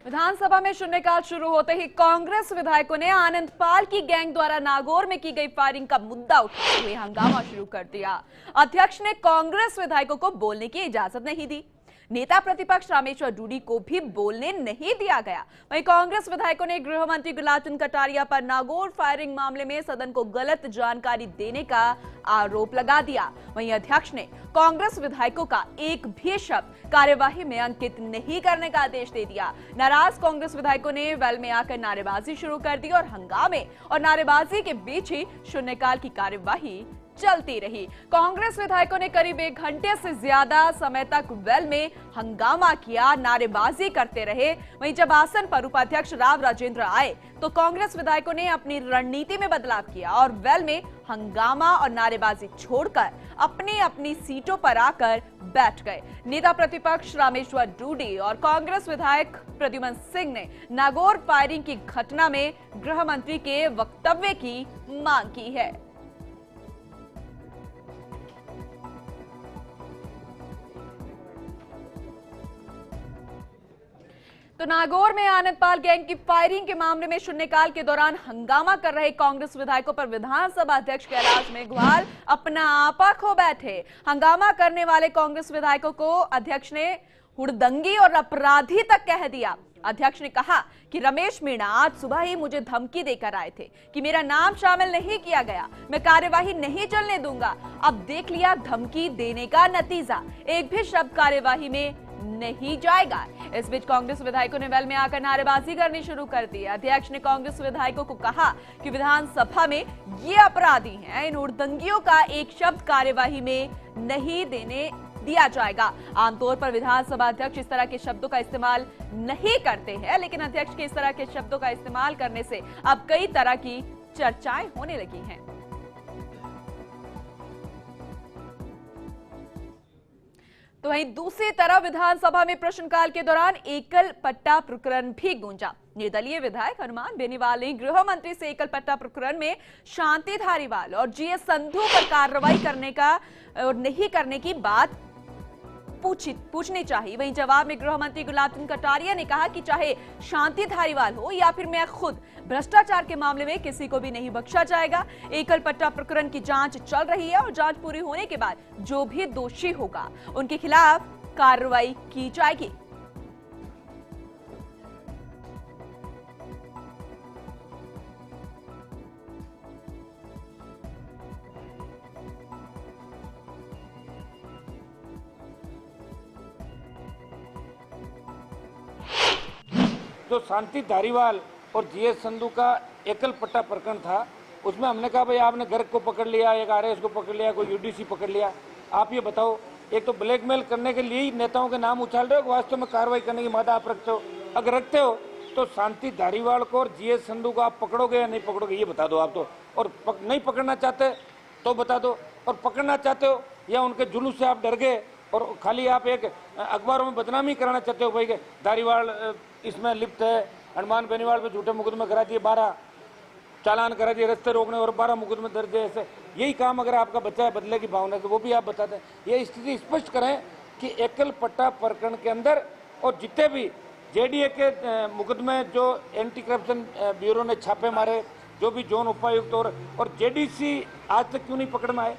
विधानसभा में शून्यकाल शुरू होते ही कांग्रेस विधायकों ने आनंद पाल की गैंग द्वारा नागौर में की गई फायरिंग का मुद्दा उठाते हुए हंगामा शुरू कर दिया। अध्यक्ष ने कांग्रेस विधायकों को बोलने की इजाजत नहीं दी। नेता प्रतिपक्ष रामेश्वर डूडी को भी बोलने नहीं दिया गया। वहीं कांग्रेस विधायकों ने गृह मंत्री गुलाब चंद कटारिया पर नागौर फायरिंग मामले में सदन को गलत जानकारी देने का आरोप लगा दिया। वहीं अध्यक्ष ने कांग्रेस विधायकों का एक भी शब्द कार्यवाही में अंकित नहीं करने का आदेश दे दिया। नाराज कांग्रेस विधायकों ने वेल में आकर नारेबाजी शुरू कर दी और हंगामे और नारेबाजी के बीच ही शून्यकाल की कार्यवाही चलती रही। कांग्रेस विधायकों ने करीब 1 घंटे से ज्यादा समय तक वेल में हंगामा किया, नारेबाजी करते रहे। वहीं जब आसन पर उपाध्यक्ष राव राजेंद्र आए तो कांग्रेस विधायकों ने अपनी रणनीति में बदलाव किया और वेल में हंगामा और नारेबाजी छोड़कर अपनी अपनी सीटों पर आकर बैठ गए। नेता प्रतिपक्ष रामेश्वर डूडी और कांग्रेस विधायक प्रद्युमन सिंह ने नागौर फायरिंग की घटना में गृह मंत्री के वक्तव्य की मांग की है। तो नागौर में आनंद पाल गैंग की फायरिंग के मामले में शून्यकाल के दौरान हंगामा कर रहे कांग्रेस विधायकों पर विधानसभा अध्यक्ष कैलाश मेघवाल अपना आपा खो बैठे। हंगामा करने वाले कांग्रेस विधायकों को अध्यक्ष ने हुड़दंगी और अपराधी तक कह दिया। अध्यक्ष ने कहा कि रमेश मीणा आज सुबह ही मुझे धमकी देकर आए थे कि मेरा नाम शामिल नहीं किया गया, मैं कार्यवाही नहीं चलने दूंगा। अब देख लिया धमकी देने का नतीजा, एक भी शब्द कार्यवाही में नहीं जाएगा। इस बीच कांग्रेस विधायकों ने वेल में आकर नारेबाजी करनी शुरू कर दी। अध्यक्ष ने कांग्रेस विधायकों को कहा कि विधानसभा में ये अपराधी हैं, इन हुड़दंगियों का एक शब्द कार्यवाही में नहीं देने दिया जाएगा। आमतौर पर विधानसभा अध्यक्ष इस तरह के शब्दों का इस्तेमाल नहीं करते हैं, लेकिन अध्यक्ष के इस तरह के शब्दों का इस्तेमाल करने से अब कई तरह की चर्चाएं होने लगी हैं। तो वहीं दूसरी तरफ विधानसभा में प्रश्नकाल के दौरान एकल पट्टा प्रकरण भी गूंजा। निर्दलीय विधायक हनुमान बेनीवाल ने गृह मंत्री से एकल पट्टा प्रकरण में शांति धारीवाल और जीएस संधू पर कार्रवाई करने का और नहीं करने की बात पूछनी चाहिए। वहीं जवाब में गृह मंत्री गुलाब चंद कटारिया ने कहा कि चाहे शांति धारीवाल हो या फिर मैं खुद, भ्रष्टाचार के मामले में किसी को भी नहीं बख्शा जाएगा। एकल पट्टा प्रकरण की जांच चल रही है और जांच पूरी होने के बाद जो भी दोषी होगा उनके खिलाफ कार्रवाई की जाएगी। जो शांति धारीवाल और जीएस संधू का एकल पट्टा प्रकरण था, उसमें हमने कहा भाई आपने गर्ग को पकड़ लिया, एक आरएस को पकड़ लिया, कोई यूडीसी पकड़ लिया। आप ये बताओ, एक तो ब्लैकमेल करने के लिए ही नेताओं के नाम उछाल रहे हो, वास्तव में कार्रवाई करने की मादा आप रखते हो। अगर रखते हो तो शांति धारीवाल को और जीएस संधू को आप पकड़ोगे या नहीं पकड़ोगे, ये बता दो आप तो। और नहीं पकड़ना चाहते तो बता दो, और पकड़ना चाहते हो या उनके जुलूस से आप डर गए और खाली आप एक अखबारों में बदनामी कराना चाहते हो भाई धारीवाल इसमें लिप्त है। हनुमान बेनीवाल पे झूठे मुकदमे करा दिए, 12 चालान करा दिए रास्ते रोकने और 12 मुकदमे दर्ज है। ऐसे यही काम अगर आपका बच्चा है बदले की भावना से, वो भी आप बताते हैं। ये स्थिति स्पष्ट करें कि एकल पट्टा प्रकरण के अंदर और जितने भी जेडीए के मुकदमे जो एंटी करप्शन ब्यूरो ने छापे मारे, जो भी जोन उपायुक्त और जेडीसी आज तक क्यों नहीं पकड़ में आए।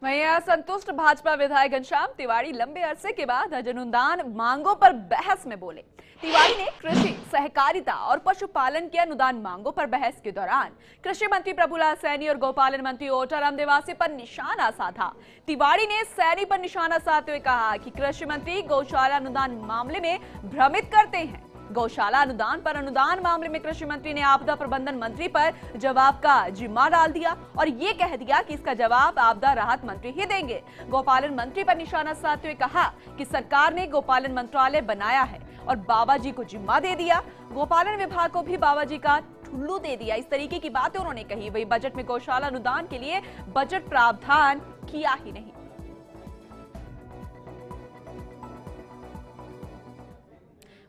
वहीं असंतुष्ट भाजपा विधायक घनश्याम तिवारी लंबे अरसे के बाद अनुदान मांगों पर बहस में बोले। तिवारी ने कृषि, सहकारिता और पशुपालन के अनुदान मांगों पर बहस के दौरान कृषि मंत्री प्रभुलाल सैनी और गौपालन मंत्री ओटाराम देवासी पर निशाना साधा। तिवारी ने सैनी पर निशाना साधते हुए कहा कि कृषि मंत्री गौशाला अनुदान मामले में भ्रमित करते हैं। गौशाला अनुदान पर अनुदान मामले में कृषि मंत्री ने आपदा प्रबंधन मंत्री पर जवाब का जिम्मा डाल दिया और ये कह दिया कि इसका जवाब आपदा राहत मंत्री ही देंगे। गौपालन मंत्री पर निशाना साधते हुए कहा कि सरकार ने गौपालन मंत्रालय बनाया है और बाबा जी को जिम्मा दे दिया, गोपालन विभाग को भी बाबा जी का ठुल्लू दे दिया। इस तरीके की बातें उन्होंने कही। वही बजट में गौशाला अनुदान के लिए बजट प्रावधान किया ही नहीं।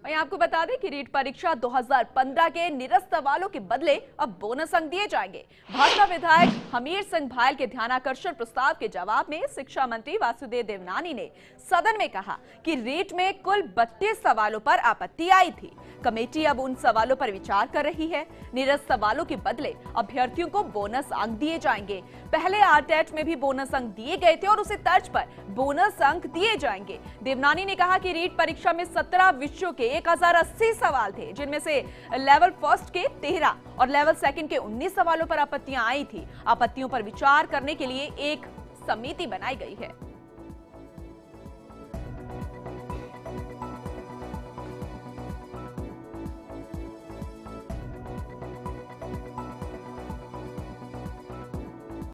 वहीं आपको बता दें कि रीट परीक्षा 2015 के निरस्त सवालों के बदले अब बोनस अंक दिए जाएंगे। भाजपा विधायक हमीर सिंह भायल के ध्यानाकर्षण प्रस्ताव के जवाब में शिक्षा मंत्री वासुदेव देवनानी ने सदन में कहा कि रीट में कुल 32 सवालों पर आपत्ति आई थी। कमेटी अब उन सवालों पर विचार कर रही है। निरस्त सवालों के बदले अभ्यर्थियों को बोनस अंक दिए जाएंगे। पहले आरटेट में भी बोनस अंक दिए गए थे और उसी तर्ज पर बोनस अंक दिए जाएंगे। देवनानी ने कहा कि रीट परीक्षा में 17 विषयों के 1080 सवाल थे, जिनमें से लेवल फर्स्ट के 13 और लेवल सेकंड के 19 सवालों पर आपत्तियां आई थी। आपत्तियों पर विचार करने के लिए एक समिति बनाई गई है।